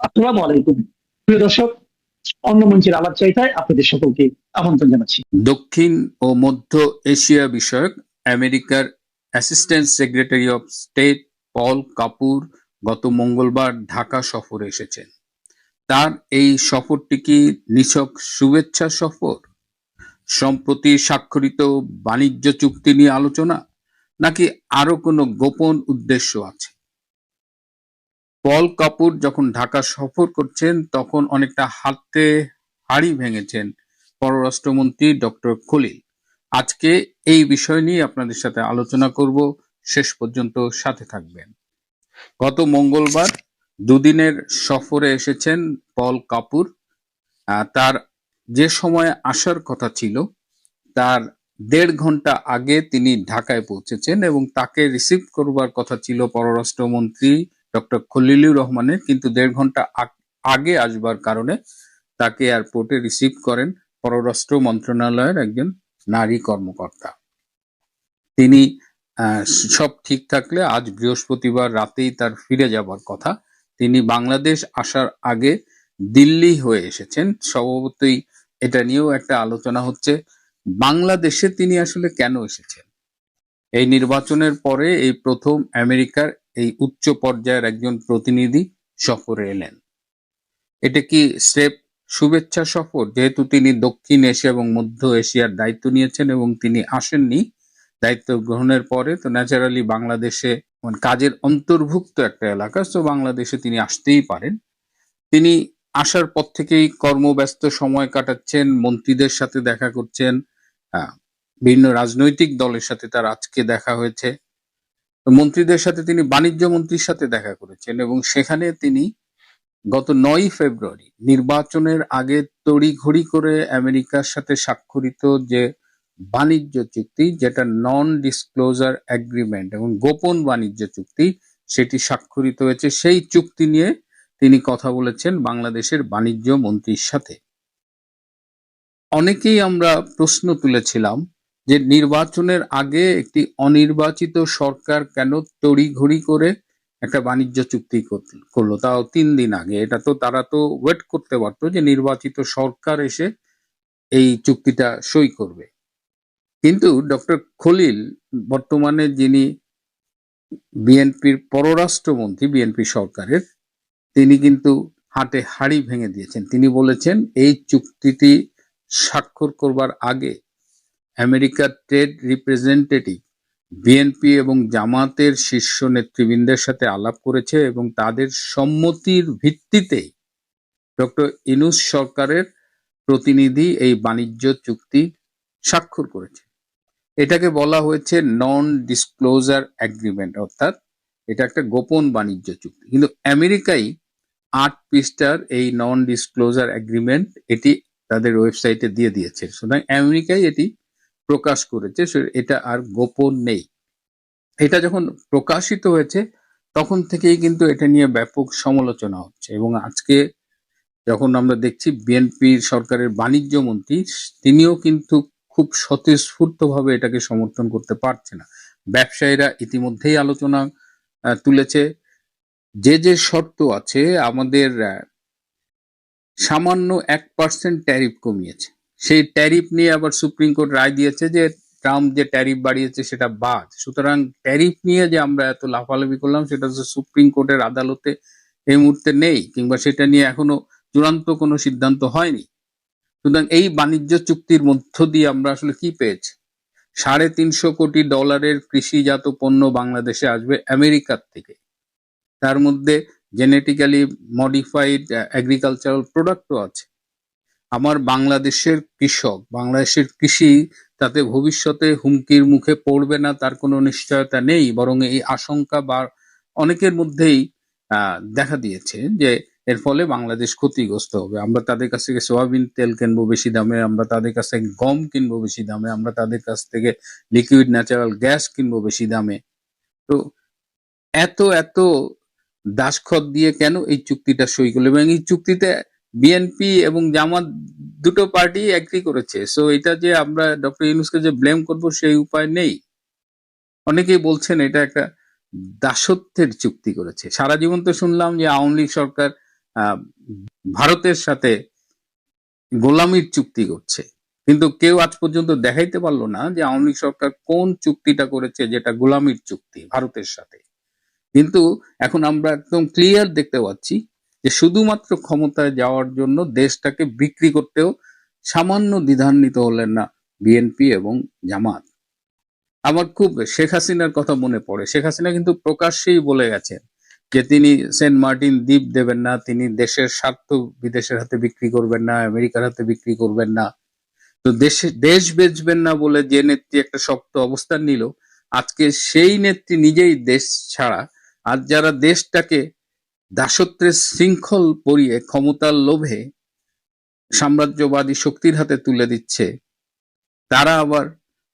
আসসালামু আলাইকুম প্রিয় দর্শক, অন্য মঞ্চের আলাপ চাইতায় আপনাদের সকলকে আমন্ত্রণ জানাচ্ছি। দক্ষিণ ও মধ্য এশিয়া বিষয়ক আমেরিকার অ্যাসিস্ট্যান্ট সেক্রেটারি অব স্টেট পল কাপুর গত মঙ্গলবার ঢাকা সফরে এসেছেন। তার এই সফরটি কি নিছক শুভেচ্ছা সফর, সম্প্রতি স্বাক্ষরিত বাণিজ্য চুক্তি নিয়ে আলোচনা, নাকি আরো কোনো গোপন উদ্দেশ্য আছে? পল কাপুর যখন ঢাকা সফর করছেন তখন অনেকটা হাতে হাড়ি ভেঙেছেন পররাষ্ট্রমন্ত্রী ডক্টর খলিল। আজকে এই বিষয় নিয়ে আপনাদের সাথে আলোচনা করব, শেষ পর্যন্ত সাথে থাকবেন। গত মঙ্গলবার দুদিনের সফরে এসেছেন পল কাপুর। তার যে সময়ে আসার কথা ছিল তার ১.৫ ঘন্টা আগে তিনি ঢাকায় পৌঁছেছেন এবং তাকে রিসিভ করবার কথা ছিল পররাষ্ট্রমন্ত্রী ডক্টর খলিলুর রহমানের, কিন্তু ১.৫ ঘন্টা আগে আসবার কারণে তাকে এয়ারপোর্টে রিসিভ করেন পররাষ্ট্র মন্ত্রণালয়ের একজন নারী কর্মকর্তা। তিনি সব ঠিক থাকলে আজ বৃহস্পতিবার রাতেই তার ফিরে যাবার কথা। তিনি বাংলাদেশ আসার আগে দিল্লি হয়ে এসেছেন। স্বভাবতই এটা নিয়েও একটা আলোচনা হচ্ছে, বাংলাদেশে তিনি আসলে কেন এসেছেন। এই নির্বাচনের পরে এই প্রথম আমেরিকার এই উচ্চ পর্যায়ের একজন প্রতিনিধি সফরে এলেন। এটা কি স্রেফ শুভেচ্ছা সফর, যেহেতু তিনি দক্ষিণ এশিয়া এবং মধ্য এশিয়ার দায়িত্ব নিয়েছেন এবং তিনি আসেননি দায়িত্ব গ্রহণের পরে, তো ন্যাচারালি বাংলাদেশে কাজের অন্তর্ভুক্ত একটা এলাকা, তো বাংলাদেশে তিনি আসতেই পারেন। তিনি আসার পর থেকেই কর্মব্যস্ত সময় কাটাচ্ছেন, মন্ত্রীদের সাথে দেখা করছেন, বিভিন্ন রাজনৈতিক দলের সাথে তার আজকে দেখা হয়েছে। মন্ত্রীদের সাথে তিনি বাণিজ্য মন্ত্রীর সাথে দেখা করেছেন এবং সেখানে তিনি গত ৯ ফেব্রুয়ারি নির্বাচনের আগে তড়িঘড়ি করে আমেরিকার সাথে স্বাক্ষরিত যে বাণিজ্য চুক্তি, যেটা নন ডিসক্লোজার এগ্রিমেন্ট এবং গোপন বাণিজ্য চুক্তি, সেটি স্বাক্ষরিত হয়েছে। সেই চুক্তি নিয়ে তিনি কথা বলেছেন বাংলাদেশের বাণিজ্য মন্ত্রীর সাথে। অনেকেই আমরা প্রশ্ন তুলেছিলাম যে নির্বাচনের আগে একটি অনির্বাচিত সরকার কেন তড়িঘড়ি করে একটা বাণিজ্য চুক্তি করলো, তাও ৩ দিন আগে। এটা তো তারা তো ওয়েট করতে পারতো যে নির্বাচিত সরকার এসে এই চুক্তিটা সই করবে। কিন্তু ডক্টর খলিল, বর্তমানে যিনি বিএনপির পররাষ্ট্রমন্ত্রী বিএনপি সরকারের, তিনি কিন্তু হাটে হাড়ি ভেঙে দিয়েছেন। তিনি বলেছেন এই চুক্তিটি স্বাক্ষর করবার আগে আমেরিকার ট্রেড রিপ্রেজেন্টেটিভ বিএনপি এবং জামাতের শীর্ষ নেতৃবৃন্দের সাথে আলাপ করেছে এবং তাদের সম্মতির ভিত্তিতেই ডক্টর ইউনূস সরকারের প্রতিনিধি এই বাণিজ্য চুক্তি স্বাক্ষর করেছে। এটাকে বলা হয়েছে নন ডিসক্লোজার এগ্রিমেন্ট, অর্থাৎ এটা একটা গোপন বাণিজ্য চুক্তি। কিন্তু আমেরিকাই ৮ পৃষ্ঠার এই নন ডিসক্লোজার এগ্রিমেন্ট এটি তাদের ওয়েবসাইটে দিয়ে দিয়েছে। সুতরাং আমেরিকাই এটি প্রকাশ করেছে, এটা আর গোপন নেই। এটা যখন প্রকাশিত হয়েছে তখন থেকেই কিন্তু এটা নিয়ে ব্যাপক সমালোচনা হচ্ছে এবং আজকে যখন আমরা দেখছি বিএনপি সরকারের বাণিজ্য মন্ত্রী, তিনিও কিন্তু খুব স্বতঃস্ফূর্তভাবে এটাকে সমর্থন করতে পারছে না। ব্যবসায়ীরা ইতিমধ্যেই আলোচনা তুলেছে, যে শর্ত আছে, আমাদের সামান্য 1% ট্যারিফ কমিয়েছে, সেই ট্যারিফ নিয়ে আবার সুপ্রিম কোর্ট রায় দিয়েছে যে ট্রাম্প যে ট্যারিফ বাড়িয়েছে সেটা বাদ। সুতরাং ট্যারিফ নিয়ে যে আমরা এত লাফালাফি করলাম সেটা হচ্ছে সুপ্রিম কোর্টের আদালতে এই মুহূর্তে নেই, কিংবা সেটা নিয়ে এখনো চূড়ান্ত কোনো সিদ্ধান্ত হয়নি। সুতরাং এই বাণিজ্য চুক্তির মধ্য দিয়ে আমরা আসলে কি পেয়েছি? $350 কোটি কৃষিজাত পণ্য বাংলাদেশে আসবে আমেরিকার থেকে। তার মধ্যে জেনেটিক্যালি মডিফাইড এগ্রিকালচারাল প্রোডাক্টও আছে। আমার বাংলাদেশের কৃষক, বাংলাদেশের কৃষি তাতে ভবিষ্যতে হুমকির মুখে পড়বে না তার কোনো নিশ্চয়তা নেই, বরং এই আশঙ্কা বা অনেকের মধ্যেই দেখা দিয়েছে যে এর ফলে বাংলাদেশ ক্ষতিগ্রস্ত হবে। আমরা তাদের কাছ থেকে সয়াবিন তেল কিনবো বেশি দামে, আমরা তাদের কাছ থেকে গম কিনবো বেশি দামে, আমরা তাদের কাছ থেকে লিকুইড ন্যাচারাল গ্যাস কিনবো বেশি দামে। তো এত এত দাসখত দিয়ে কেন এই চুক্তিটা সই করলো? এবং এই চুক্তিতে বিএনপি এবং জামাত দুটো পার্টি এগ্রি করেছে। সো এটা যে আমরা ডক্টর ইউনূসকে যে ব্লেম করবো সেই উপায় নেই। অনেকেই বলছেন এটা একটা দাসত্বের চুক্তি করেছে। সারা জীবন তো শুনলাম যে আওয়ামী লীগ সরকার আহ, ভারতের সাথে গোলামির চুক্তি করছে, কিন্তু কেউ আজ পর্যন্ত দেখাইতে পারলো না যে আওয়ামী লীগ সরকার কোন চুক্তিটা করেছে যেটা গোলামির চুক্তি ভারতের সাথে। কিন্তু এখন আমরা একদম ক্লিয়ার দেখতে পাচ্ছি যে শুধুমাত্র ক্ষমতায় যাওয়ার জন্য দেশটাকে বিক্রি করতেও সামান্য দ্বিধান্বিত হলেন না বিএনপি এবং জামাত। আমার খুব শেখ হাসিনার কথা মনে পড়ে। শেখ হাসিনা কিন্তু প্রকাশ্যেই বলে গেছেন যে তিনি সেন্ট মার্টিন দ্বীপ দেবেন না, তিনি দেশের স্বার্থ বিদেশের হাতে বিক্রি করবেন না, আমেরিকার হাতে বিক্রি করবেন না। তো দেশ বেচবেন না বলে যে নেত্রী একটা শক্ত অবস্থান নিল, আজকে সেই নেত্রী নিজেই দেশ ছাড়া, আজ যারা দেশটাকে দাসত্বের শৃঙ্খল পরিয়ে ক্ষমতার লোভে সাম্রাজ্যবাদী শক্তির হাতে তুলে দিচ্ছে, তারা আবার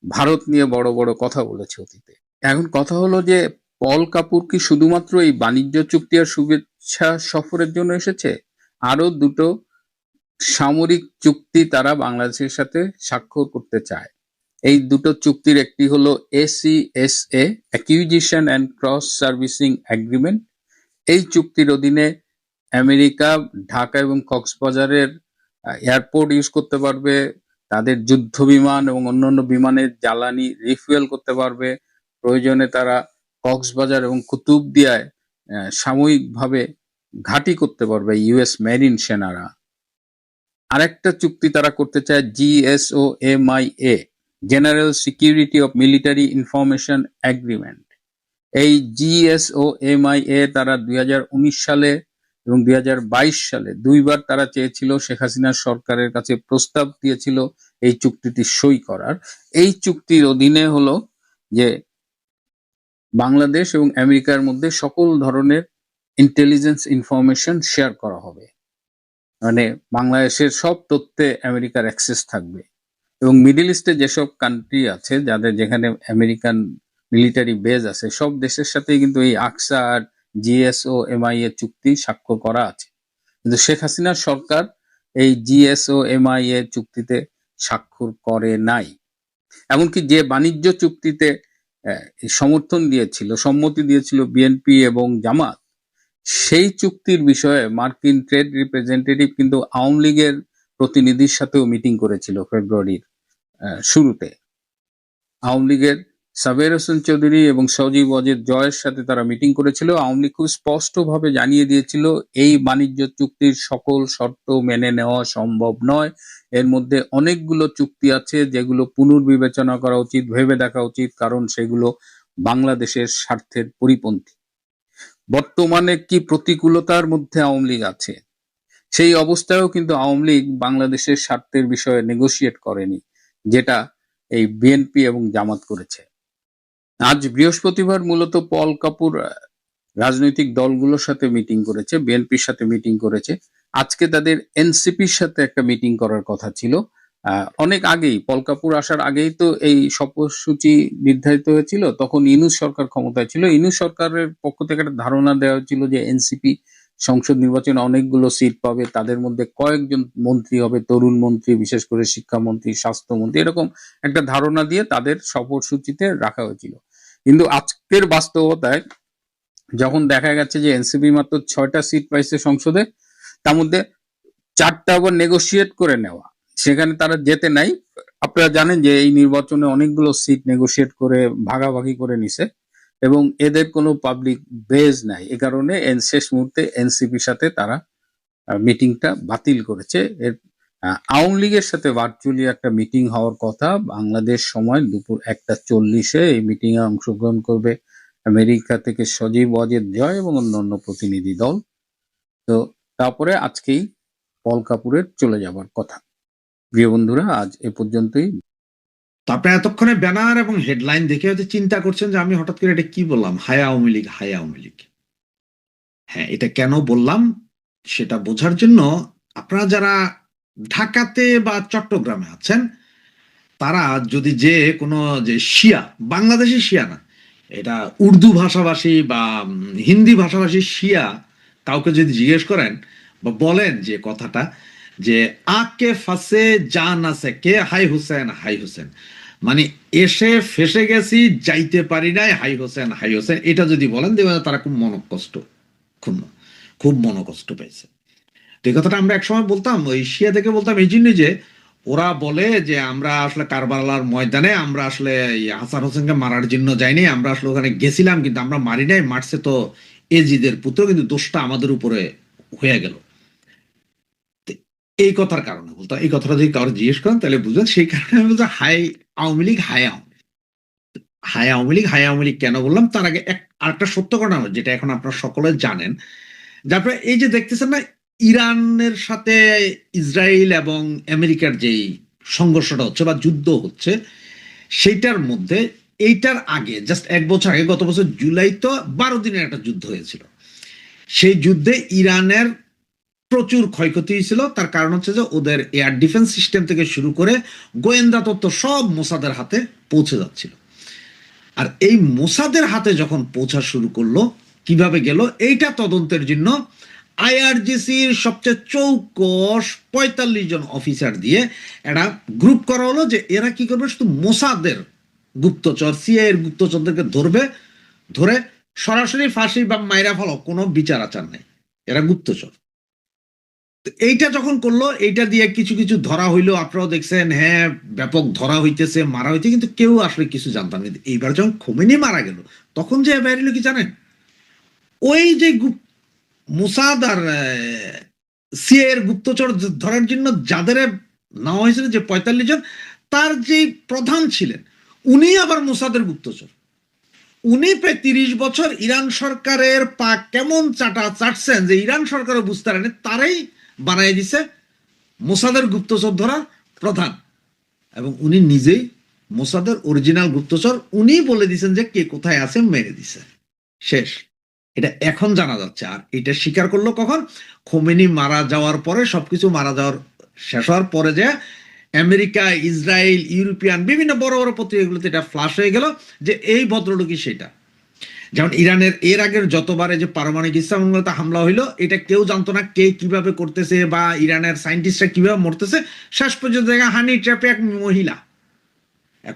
ভারত নিয়ে বড় বড় কথা বলেছে অতীতে। এখন কথা হলো যে পল কাপুর কি শুধুমাত্র এই বাণিজ্য চুক্তি আর শুভেচ্ছা সফরের জন্য এসেছে? আরো দুটো সামরিক চুক্তি তারা বাংলাদেশের সাথে স্বাক্ষর করতে চায়। এই দুটো চুক্তির একটি হলো ACSA, acquisition and cross servicing agreement. এই চুক্তির অধীনে আমেরিকা ঢাকা এবং কক্সবাজারের এয়ারপোর্ট ইউজ করতে পারবে, তাদের যুদ্ধ বিমান এবং অন্যান্য বিমানের জ্বালানি রিফুয়েল করতে পারবে, প্রয়োজনে তারা কক্সবাজার এবং কুতুবদিয়ায় সাময়িকভাবে ঘাঁটি করতে পারবে ইউএস মেরিন সেনারা। আরেকটা চুক্তি তারা করতে চায় GSOMIA, general security of military information agreement. এই GSOMIA তারা 2019 সালে এবং 2022 সালে দুইবার তারা চেয়েছিল, শেখ হাসিনার সরকারের কাছে প্রস্তাব দিয়েছিল এই চুক্তিটি সই করার। এই চুক্তির অধীনে হলো যে বাংলাদেশ এবং আমেরিকার মধ্যে সকল ধরনের ইন্টেলিজেন্স ইনফরমেশন শেয়ার করা হবে, মানে বাংলাদেশের সব তথ্যে আমেরিকার অ্যাক্সেস থাকবে। এবং মিডল ইস্টে যেসব কান্ট্রি আছে যাদের যেখানে আমেরিকান মিলিটারি বেজ আছে, সব দেশের সাথেই কিন্তু এই আকসা আর GSOMIA চুক্তি স্বাক্ষর করা আছে। কিন্তু শেখ হাসিনার সরকার এই GSOMIA চুক্তিতে স্বাক্ষর করে নাই। এমনকি যে বাণিজ্য চুক্তিতে সমর্থন দিয়েছিল, সম্মতি দিয়েছিল বিএনপি এবং জামাত, সেই চুক্তির বিষয়ে মার্কিন ট্রেড রিপ্রেজেন্টেটিভ কিন্তু আওয়ামী লীগের প্রতিনিধির সাথেও মিটিং করেছিল ফেব্রুয়ারির শুরুতে। আওয়ামী লীগের সাবের হোসেন চৌধুরী এবং সজীব ওয়াজেদ জয়ের সাথে তারা মিটিং করেছিল। আওয়ামী লীগ খুব স্পষ্টভাবে জানিয়ে দিয়েছিল এই বাণিজ্য চুক্তির সকল শর্ত মেনে নেওয়া সম্ভব নয়, এর মধ্যে অনেকগুলো চুক্তি আছে যেগুলো পুনর্বিবেচনা করা উচিত, ভেবে দেখা উচিত, কারণ সেগুলো বাংলাদেশের স্বার্থের পরিপন্থী। বর্তমানে কি প্রতিকূলতার মধ্যে আওয়ামী লীগ আছে, সেই অবস্থায়ও কিন্তু আওয়ামী লীগ বাংলাদেশের স্বার্থের বিষয়ে নেগোশিয়েট করেনি, যেটা এই বিএনপি এবং জামাত করেছে। আজ বৃহস্পতিবার মূলত পল কাপুর রাজনৈতিক দলগুলোর সাথে মিটিং করেছে, বিএনপির সাথে মিটিং করেছে। আজকে তাদের এনসিপির সাথে একটা মিটিং করার কথা ছিল। অনেক আগেই, পল কাপুর আসার আগেই তো এই সফরসূচি নির্ধারিত হয়েছিল। তখন ইউনূস সরকার ক্ষমতায় ছিল। ইউনূস সরকারের পক্ষ থেকে একটা ধারণা দেওয়া হয়েছিল যে এনসিপি সংসদ নির্বাচনে অনেকগুলো সিট পাবে, তাদের মধ্যে কয়েকজন মন্ত্রী হবে, তরুণ মন্ত্রী, বিশেষ করে শিক্ষামন্ত্রী, স্বাস্থ্যমন্ত্রী, এরকম একটা ধারণা দিয়ে তাদের সফরসূচিতে রাখা হয়েছিল। কিন্তু আজকের বাস্তবতায় যখন দেখা গেছে যে এনসিপি মাত্র 6টা সিট পাইছে সংসদে, তার মধ্যে 4টা আবার নেগোশিয়েট করে নেওয়া, সেখানে তারা যেতে নাই। আপনারা জানেন যে এই নির্বাচনে অনেকগুলো সিট নেগোশিয়েট করে ভাগাভাগি করে নিছে এবং এদের কোনো পাবলিক বেজ নাই। এ কারণে শেষ মুহূর্তে এনসিপির সাথে তারা মিটিংটা বাতিল করেছে। এর আওয়ামী লীগের সাথে ভার্চুয়ালি একটা মিটিং হওয়ার কথা বাংলাদেশ সময় দুপুর 1:40-এ। এই মিটিং এ অংশগ্রহণ করবে আমেরিকা থেকে সজীব ওয়াজেদ জয় এবং অন্যান্য প্রতিনিধি দল। তো তারপরে আজকেই পল কাপুরের চলে যাবার কথা। প্রিয় বন্ধুরা, আজ এ পর্যন্তই। আপনি এতক্ষণে ব্যানার এবং হেডলাইন দেখে হয়তো চিন্তা করছেন যে আমি হঠাৎ করে এটা কি বললাম, হাই আওয়ামী লীগ, হাই আওয়ামী লীগ। হ্যাঁ, এটা কেন বললাম সেটা বোঝার জন্য আপনারা যারা ঢাকাতে বা চট্টগ্রামে আছেন, তারা যদি যে কোনো যে শিয়া, বাংলাদেশি শিয়া না, এটা উর্দু ভাষাভাষী বা হিন্দি ভাষাভাষী শিয়া কাউকে যদি জিজ্ঞেস করেন বা বলেন যে কথাটা যে আকে ফাঁসে যা না সে হাই হুসেন, হাই হুসেন, মানে এসে ফেসে গেছি, যাইতে পারি নাই, হাই হোসেন, হাই হোসেন, এটা যদি বলেন দেখবেন তারা খুব মনকষ্ট, খুব মনকষ্ট পেয়েছে। তো এই কথাটা আমরা একসময় বলতাম, ওই শিয়া থেকে বলতাম এই জন্যই যে ওরা বলে যে আমরা আসলে কারবালার ময়দানে আমরা আসলে এই হাসান হোসেনকে মারার জন্য যাইনি, আমরা আসলে ওখানে গেছিলাম কিন্তু আমরা মারি নাই, মারছে তো এজিদের পুত্র, কিন্তু দোষটা আমাদের উপরে হয়ে গেল। তো এই কথার কারণে বলতাম, এই কথাটা যদি কারো জিজ্ঞেস করেন তাহলে বুঝবেন, সেই কারণে আমি বলতাম হাই আওয়ামী লীগ, হাই আওয়ামী লীগ, হাই আওয়ামী লীগ, হাই আওয়ামী লীগ কেন বললাম তার আগে আরেকটা সত্য ঘটনা যেটা এখন আপনারা সকলে জানেন, তারপরে এই যে দেখতেছেন না ইরানের সাথে ইসরায়েল এবং আমেরিকার যেই সংঘর্ষটা হচ্ছে বা যুদ্ধ হচ্ছে, সেইটার মধ্যে এইটার আগে জাস্ট 1 বছর আগে গত বছর জুলাই তো 12 দিনের একটা যুদ্ধ হয়েছিল। সেই যুদ্ধে ইরানের প্রচুর ক্ষয়ক্ষতি হয়েছিল। তার কারণ হচ্ছে যে ওদের এয়ার ডিফেন্স সিস্টেম থেকে শুরু করে গোয়েন্দা তথ্য সব মোসাদের হাতে পৌঁছে যাচ্ছিল। আর এই মোসাদের হাতে যখন পৌঁছা শুরু করলো, কিভাবে গেল এইটা তদন্তের জন্য আইআরজিসির সবচেয়ে চৌকস 45 জন অফিসার দিয়ে একটা গ্রুপ করা হলো যে এরা কি করবে, শুধু মোসাদের গুপ্তচর, সিআই এর গুপ্তচরদেরকে ধরবে, ধরে সরাসরি ফাঁসি বা মাইরা ফেলো, কোনো বিচার আচার নেই, এরা গুপ্তচর। এইটা যখন করলো, এইটা দিয়ে কিছু কিছু ধরা হইলো, আপনারাও দেখছেন, হ্যাঁ ব্যাপক ধরা হইতেছে, মারা হইতে, কিন্তু কেউ আসলে কিছু জানতাম না। কিন্তু এইবার যখন খোমেনি মারা গেল তখন যে বেরিল কি জানেন, ওই যে মোসাদ আর সিআই এর গুপ্তচর ধরার জন্য যাদের নেওয়া হয়েছিল যে 45 জন, তার যে প্রধান ছিলেন উনি আবার মোসাদের গুপ্তচর। উনি প্রায় 30 বছর ইরান সরকারের পা কেমন চাটা চাটছেন যে ইরান সরকারও বুঝতে পারেনি, তারাই বানাই দিছে মোসাদের গুপ্তচর ধরার প্রধান। এবং উনি নিজেই মোসাদের অরিজিনাল গুপ্তচর, উনি বলে দিছেন যে কে কোথায় আছে, মেরে দিছে, শেষ। এটা এখন জানা যাচ্ছে। আর এটা স্বীকার করলো কখন, খোমেনি মারা যাওয়ার পরে, সবকিছু মারা যাওয়ার শেষ হওয়ার পরে, যে আমেরিকা, ইসরায়েল, ইউরোপিয়ান বিভিন্ন বড় বড় পত্রিকাগুলোতে এটা ফ্লাশ হয়ে গেল যে এই ভদ্রলোকই সেটা। যেমন ইরানের এর আগের যতবারে যে পারমাণবিক ইসলামতে হামলা হইলো, এটা কেউ জানতো না কে কিভাবে করতেছে বা ইরানের সায়েন্টিস্টরা কিভাবে মরতেছে। শেষ পর্যন্ত হানি ট্র্যাপে এক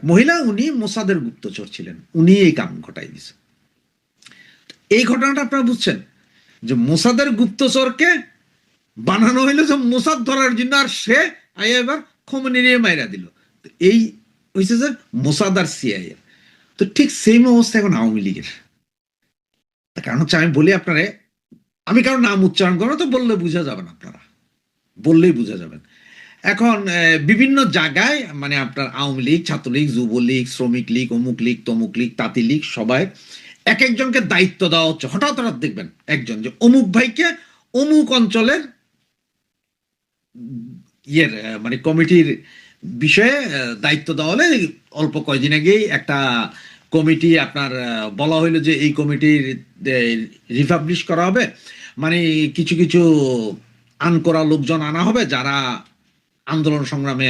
মহিলা উনি মোসাদের গুপ্তচর ছিলেন, উনি এই কাম ঘটাই দিছে। এই ঘটনাটা আপনারা বুঝছেন যে মোসাদের গুপ্তচরকে বানানো হইলো যে মোসাদ ধরার জন্য, আর সে এবার খোমেনি নিয়ে মাইরা দিল। এই হয়েছে যে মোসাদ আর সিআই এর। তো ঠিক সেম অবস্থা এখন আওয়ামী লীগের। কারণ হচ্ছে আমি বলি আপনারে, আমি কারো নাম উচ্চারণ করবো, তো বললে বুঝা যাবেন, আপনারা বললেই বুঝা যাবেন। এখন বিভিন্ন জায়গায় মানে আপনার আওয়ামী লীগ, ছাত্রলীগ, যুবলীগ, শ্রমিক লীগ, অমুক লীগ, তমুক লীগ, তাঁতি লীগ, সবাই এক একজনকে দায়িত্ব দেওয়া হচ্ছে। হঠাৎ হঠাৎ দেখবেন একজন যে অমুক ভাইকে অমুক অঞ্চলের মানে কমিটির বিষয়ে দায়িত্ব দেওয়া হলে, অল্প কয়েকদিন আগেই একটা কমিটি আপনার বলা হইলো যে এই কমিটির রিপাবলিশ করা হবে, মানে কিছু কিছু আনকরা লোকজন আনা হবে যারা আন্দোলন সংগ্রামে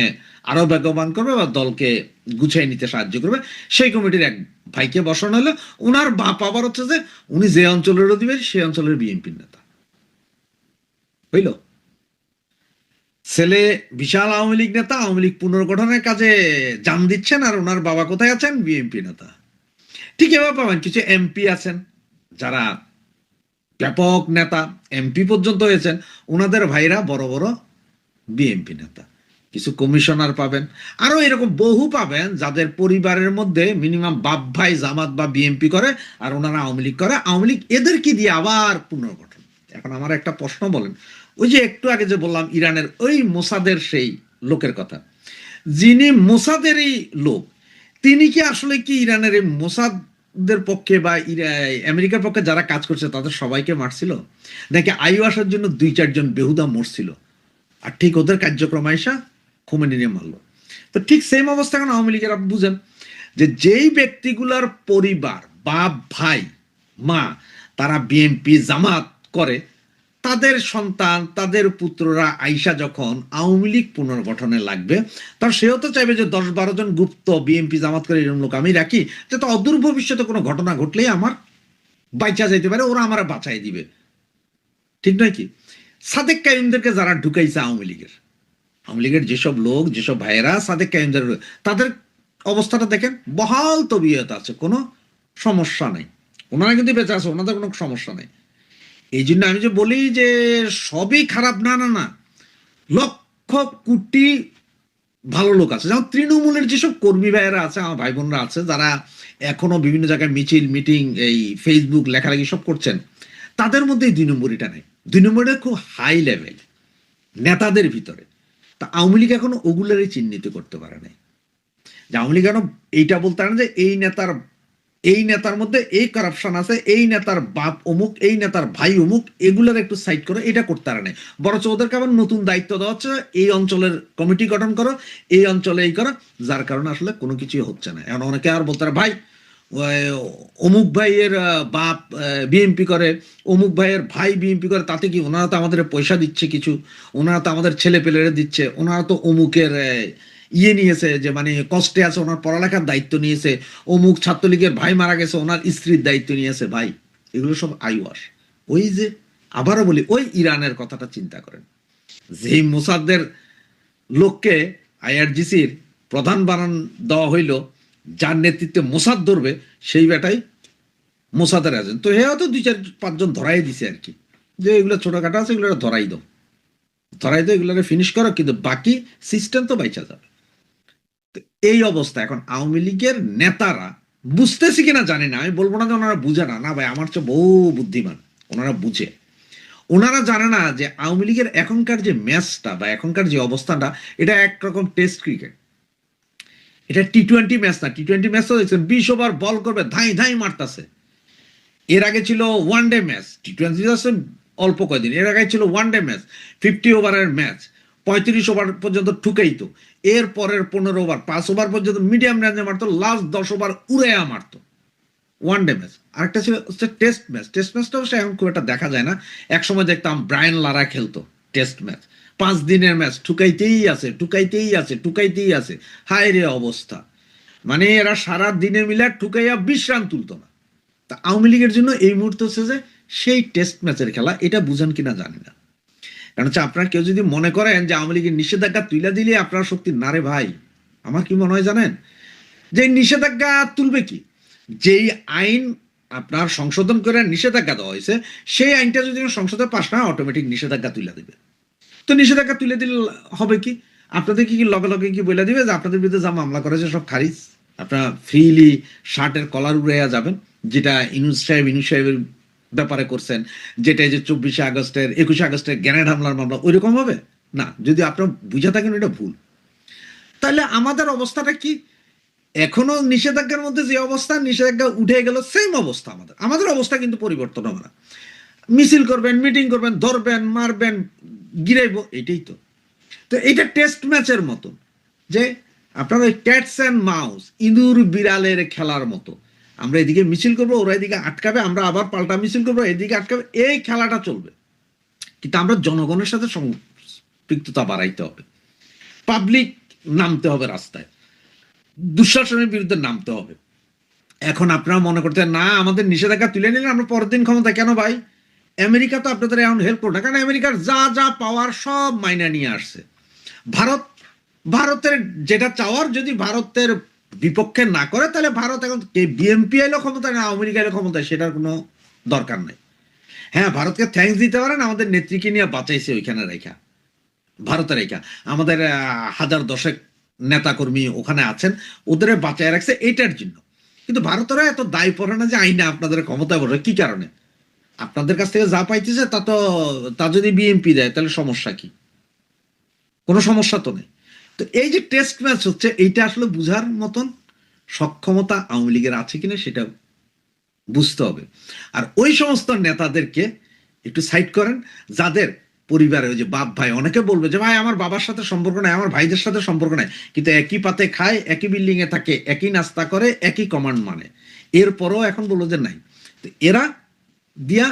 আরো বেগবান করবে বা দলকে গুছিয়ে নিতে সাহায্য করবে। সেই কমিটির এক ভাইকে বসানো হলো। উনার বাপ আবার হচ্ছে যে উনি যে অঞ্চলের অধিবাসী সেই অঞ্চলের বিএনপির নেতা হইল। ছেলে বিশাল আওয়ামী লীগ নেতা, আওয়ামী লীগ পুনর্গঠনের কাজে জান দিচ্ছেন, আর ওনার বাবা কোথায় আছেন, বিএনপি নেতা। ঠিক এভাবে পাবেন কিছু এমপি আছেন যারা ব্যাপক নেতা, এমপি পর্যন্ত হয়েছেন, ওনাদের ভাইরা বড় বড় বিএনপি নেতা। কিছু কমিশনার পাবেন, আরো এরকম বহু পাবেন যাদের পরিবারের মধ্যে মিনিমাম বাপ ভাই জামাত বা বিএনপি করে, আর ওনারা আওয়ামী লীগ করে। আওয়ামী লীগ এদের কি দিয়ে আবার পুনর্গঠন। এখন আমার একটা প্রশ্ন, বলেন ওই যে একটু আগে যে বললাম ইরানের ওই মোসাদের সেই লোকের কথা, যিনি মোসাদেরই লোক, তিনি কি আসলে কি ইরানের এই মোসাদের পক্ষে বা আমেরিকার পক্ষে যারা কাজ করছে তাদের সবাইকে মারছিল নাকি আয়ু আসার জন্য 2-4 জন বেহুদা মরছিল, আর ঠিক ওদের কার্যক্রম আইসা খোমেনি নিয়ে মারলো? তো ঠিক সেম অবস্থা এখন আওয়ামী লীগের। আপনি বুঝেন যে যেই ব্যক্তিগুলার পরিবার, বাপ ভাই মা তারা বিএনপি জামাত করে, তাদের সন্তান, তাদের পুত্ররা আইসা যখন আওয়ামী লীগ পুনর্গঠনে লাগবে, তার সেও তো চাইবে যে 10-12 জন গুপ্ত বিএনপি জামাত করে এরকম লোক আমি রাখি, যাতে অদূর ভবিষ্যতে কোনো ঘটনা ঘটলেই আমার বাইচা যাইতে পারে, ওরা আমার বাঁচাই দিবে। ঠিক নয় কি? সাদেক কাইমদেরকে যারা ঢুকাইছে আওয়ামী লীগের যেসব লোক, যেসব ভাইয়েরা সাদেক কাইমদের, তাদের অবস্থাটা দেখেন, বহাল তবিয়ত আছে, কোনো সমস্যা নেই। ওনারা কিন্তু বেঁচে আছে, ওনাদের কোনো সমস্যা নেই। এই জন্য আমি যে বলি যে সবই খারাপ, না না না, লক্ষ কোটি ভালো লোক আছে। যেমন তৃণমূলের যেসব কর্মী ভাইয়েরা আছে, আমার ভাই বোনরা আছে, যারা এখনো বিভিন্ন জায়গায় মিছিল মিটিং এই ফেসবুক লেখালেখি সব করছেন, তাদের মধ্যে এই 2 নম্বরটা নেই। 2 নম্বরটা খুব হাই লেভেল নেতাদের ভিতরে। তা আওয়ামী লীগ এখনো ওগুলোরই চিহ্নিত করতে পারে নাই। যে আওয়ামী লীগ কেন এইটা বলতে পারে না যে এই নেতার মধ্যে এই কারাপশন আছে, এই নেতার বাপ অমুক, এই নেতার ভাই অমুক, এগুলোর একটু সাইড করো, এটা করতে পারে নাই। বরঞ্চ ওদেরকে আবার নতুন দায়িত্ব দেওয়া হচ্ছে, এই অঞ্চলের কমিটি গঠন করো, এই অঞ্চলে এই করো, যার কারণে আসলে কোনো কিছুই হচ্ছে না। এখন অনেকে আর বলতে পারে ভাই অমুক ভাইয়ের বাপ বিএমপি করে, অমুক ভাইয়ের ভাই বিএমপি করে, তাতে কি, ওনারা তো আমাদের পয়সা দিচ্ছে কিছু, ওনারা তো আমাদের ছেলে পেলেরে দিচ্ছে, ওনারা তো অমুকের ইয়ে নিয়েছে, যে মানে কষ্টে আছে, ওনার পড়ালেখার দায়িত্ব নিয়েছে, অমুক ছাত্রলীগের ভাই মারা গেছে, ওনার স্ত্রীর দায়িত্ব নিয়েছে। ভাই এগুলো সব আইওয়াস। ওই যে আবারও বলি, ওই ইরানের কথাটা চিন্তা করেন, যেই মোসাদ্দের লোককে আইআরজিসির প্রধান বানান দেওয়া হইল, যার নেতৃত্বে মোসাদ ধরবে, সেই বেটাই মোসাদের এজেন্ট। তো হয়তো 2-4-5 জন ধরাই দিছে আর কি, যে এগুলো ছোটখাটো আছে, এগুলো ধরাই দাও, এগুলোকে ফিনিশ করো, কিন্তু বাকি সিস্টেম তো বাইচা যাবে। তো এই অবস্থা। এখন আওয়ামী লীগের নেতারা বুঝতেছি কিনা জানি না, আমি বলবো না যে ওনারা বুঝে না, না ভাই, আমার চেয়ে বহু বুদ্ধিমান, ওনারা বুঝে। ওনারা জানে না যে আওয়ামী লীগের এখনকার যে ম্যাচটা বা এখনকার যে অবস্থানটা, এটা একরকম টেস্ট ক্রিকেট, এটা টি-20 ম্যাচ না। টি-20 ম্যাচ তো দেখছেন 20 ওভার বল করবে, ধাই ধাই মারতেছে। এর আগে ছিল ওয়ানডে ম্যাচ, টি-20 অল্প কয়দিন, এর আগে ছিল ওয়ানডে ম্যাচ, 50 ওভারের ম্যাচ, 35 ওভার পর্যন্ত ঠুকাইতো, এর পরের 15 ওভার 5 ওভার পর্যন্ত মিডিয়াম রেঞ্জে মারতো, লাস্ট 10 ওভার উড়াইয়া মারতো, ওয়ানডে ম্যাচ। আরেকটা ছিল হচ্ছে টেস্ট ম্যাচ। টেস্ট ম্যাচটা অবশ্যই এখন খুব একটা দেখা যায় না, একসময় দেখতাম ব্রায়ান লারা খেলতো টেস্ট ম্যাচ, 5 দিনের ম্যাচ, ঠুকাইতেই আছে, ঠুকাইতেই আছে, ঠুকাইতেই আছে। হায় রে অবস্থা, মানে এরা সারা দিনে মিলে ঠুকাইয়া 20 রান তুলতো না। তা আওয়ামী লীগের জন্য এই মুহূর্তে হচ্ছে যে সেই টেস্ট ম্যাচের খেলা, এটা বুঝেন কিনা জানি না। কারণ হচ্ছে আপনার কেউ যদি মনে করেন যে আওয়ামী লীগের নিষেধাজ্ঞা তুলে দিলে আপনার শক্তি, না রে ভাই, আমার কি মনে হয় জানেন, যে নিষেধাজ্ঞা তুলবে কি, যেই আইন আপনার সংশোধন করে নিষেধাজ্ঞা দেওয়া হয়েছে, সেই আইনটা যদি সংসদে পাশ না, অটোমেটিক নিষেধাজ্ঞা তুলে দেবে। তো নিষেধাজ্ঞা তুলে দিলে হবে কি, আপনাদের কি লগে লগে কি বলে দিবে যে আপনাদের বিরুদ্ধে যা মামলা করেছে সব খারিজ, আপনারা ফ্রিলি শার্টের কলার উড়াইয়া যাবেন, যেটা ইউনূস সাহেবের ব্যাপারে করছেন, যেটা যে 24 আগস্টের 21 আগস্টের গ্রেনেড হামলার মামলা, ওইরকম হবে না। যদি আপনারা বুঝে থাকেন এটা ভুল, তাহলে আমাদের অবস্থাটা কি, এখনো নিষেধাজ্ঞার মধ্যে যে অবস্থা, নিষেধাজ্ঞা উঠে গেল, সেম অবস্থা আমাদের অবস্থা কিন্তু পরিবর্তন হবে না। মিছিল করবেন, মিটিং করবেন, ধরবেন, মারবেন, গিরাইব, এটাই তো। তো এটা টেস্ট ম্যাচের মতো, যে আপনার ওই ক্যাটস অ্যান্ড মাউস, ইঁদুর বিড়ালের খেলার মতো, আমরা এদিকে মিছিল করবো, ওরা এদিকে আটকাবে, আমরা আবার পাল্টা মিছিল করবো, এদিকে আটকাবে, এই খেলাটা চলবে। কিন্তু আমরা জনগণের সাথে সম্পৃক্ততা বাড়াইতে হবে, পাবলিক নামতে হবে রাস্তায়, দুঃশাসনের বিরুদ্ধে নামতে হবে। এখন আপনারা মনে করতে না আমাদের নিষেধাজ্ঞা তুলে নিলেন আমরা পরের দিন ক্ষমতা, কেন ভাই? আমেরিকা তো আপনাদের এখন হেল্প করবে না, কারণ আমেরিকার যা যা পাওয়ার সব মাইনা নিয়ে আসছে। ভারতের যেটা চাওয়ার, যদি ভারতের বিপক্ষে না করে, তাহলে ভারত এখন বিএনপি এলো ক্ষমতায় না আওয়ামী লীগ এলো ক্ষমতায়, সেটার কোনো দরকার নেই। হ্যাঁ, ভারতকে থ্যাঙ্কস দিতে পারেন, আমাদের নেত্রীকে নিয়ে বাঁচাইছে ওইখানে রেখা, ভারতে রেখা, আমাদের 1000-10 নেতাকর্মী ওখানে আছেন, ওদের বাঁচায় রাখছে এইটার জন্য। কিন্তু ভারতেরা এত দায় পড়ে না যে আইনে আপনাদের ক্ষমতায় বসে, কি কারণে? আপনাদের কাছ থেকে যা পাইতেছে তা যদি বিএনপি দেয়, তাহলে সমস্যা কি? কোনো সমস্যা তো নেই। তো এই যে টেস্ট ম্যাচ হচ্ছে, এইটা আসলে বুঝার মতন সক্ষমতা আওয়ামী লীগের আছে কিনা সেটা বুঝতে হবে। আর ওই সমস্ত নেতাদেরকে একটু সাইড করেন, যাদের পরিবারে ওই যে বাপ ভাই, অনেকে বলবে যে ভাই আমার বাবার সাথে সম্পর্ক নাই, আমার ভাইদের সাথে সম্পর্ক নাই, কিন্তু একই পাতে খায়, একই বিল্ডিং এ থাকে, একই নাস্তা করে, একই কমান্ড মানে, এরপরও এখন বললো যে নাই। তো এরা দিয়া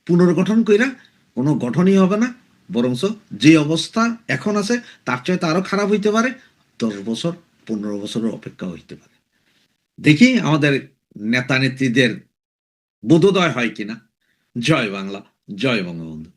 পুনর্গঠন কইরা কোনো গঠনই হবে না, বরঞ্চ যে অবস্থা এখন আছে তার চাইতে আরো খারাপ হইতে পারে, 10 বছর 15 বছরের অপেক্ষা হইতে পারে। দেখি আমাদের নেতা নেত্রীদের বোধোদয় হয় কিনা। জয় বাংলা, জয় বঙ্গবন্ধু।